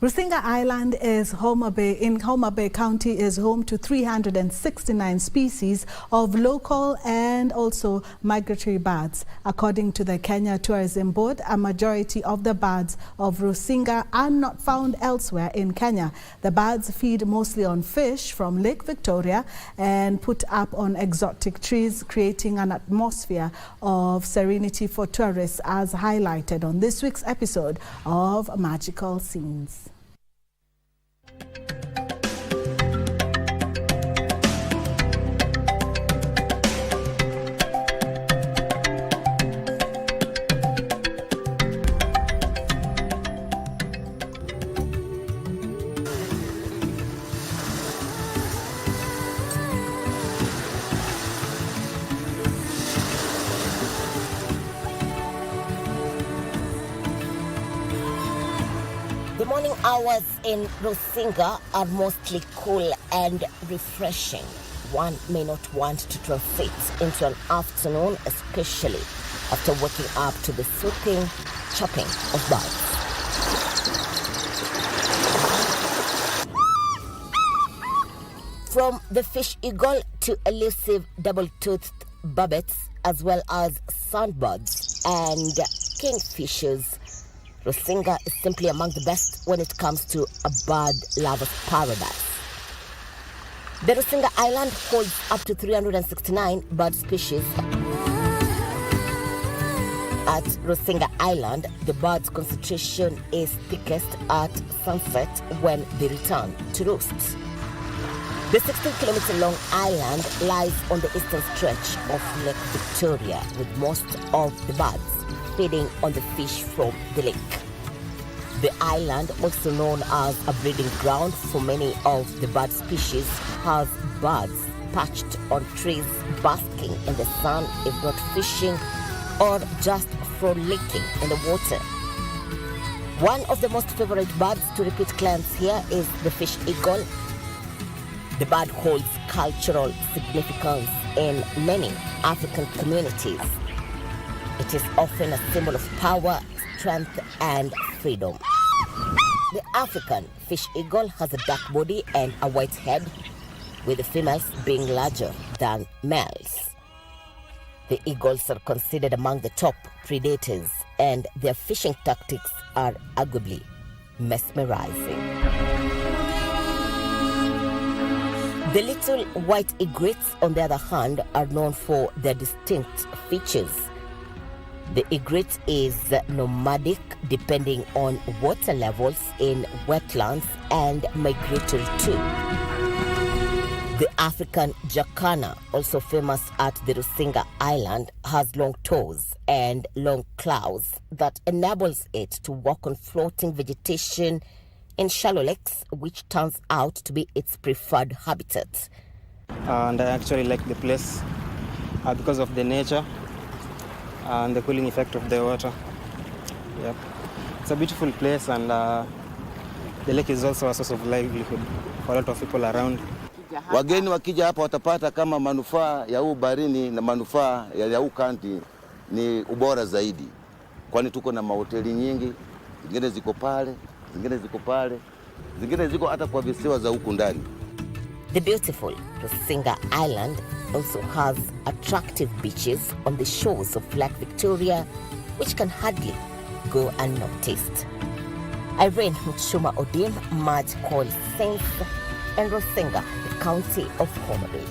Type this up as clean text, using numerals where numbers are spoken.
Rusinga Island is Homa Bay County is home to 369 species of local and also migratory birds. According to the Kenya Tourism Board, a majority of the birds of Rusinga are not found elsewhere in Kenya. The birds feed mostly on fish from Lake Victoria and put up on exotic trees, creating an atmosphere of serenity for tourists, as highlighted on this week's episode of Magical Scenes. The morning hours in Rusinga are mostly cool and refreshing. One may not want to transit into an afternoon, especially after waking up to the soothing chirping of birds. From the fish eagle to elusive double-toothed barbets, as well as sandbirds and kingfishers, Rusinga is simply among the best when it comes to a bird lover's paradise. The Rusinga Island holds up to 369 bird species. At Rusinga Island, the birds' concentration is thickest at sunset when they return to roost. The 16-kilometer-long island lies on the eastern stretch of Lake Victoria, with most of the birds feeding on the fish from the lake. The island, also known as a breeding ground for many of the bird species, has birds perched on trees basking in the sun, if not fishing, or just frolicking in the water. One of the most favorite birds to repeat clients here is the fish eagle. The bird holds cultural significance in many African communities. It is often a symbol of power, strength, and freedom. The African fish eagle has a dark body and a white head, with the females being larger than males. The eagles are considered among the top predators, and their fishing tactics are arguably mesmerizing. The little white egrets, on the other hand, are known for their distinct features. The egret is nomadic, depending on water levels in wetlands, and migratory too. The African jacana, also famous at the Rusinga Island, has long toes and long claws that enables it to walk on floating vegetation in shallow lakes, which turns out to be its preferred habitat. And I actually like the place because of the nature and the cooling effect of the water. Yep. It's a beautiful place, and the lake is also a source of livelihood for a lot of people around. Wageni wakija hapa watapata kama manufaa ya huu barini na manufaa ya huu kanti ni ubora zaidi. Kwani tuko na mahoteli nyingi, zingine ziko pale, zingine ziko pale, zingine ziko hata kwa visiwa za huku ndani. The beautiful Rusinga Island also has attractive beaches on the shores of Lake Victoria, which can hardly go unnoticed. Irene Mchuma Odim, Magical Scenes, and Rusinga, the county of Homa Bay.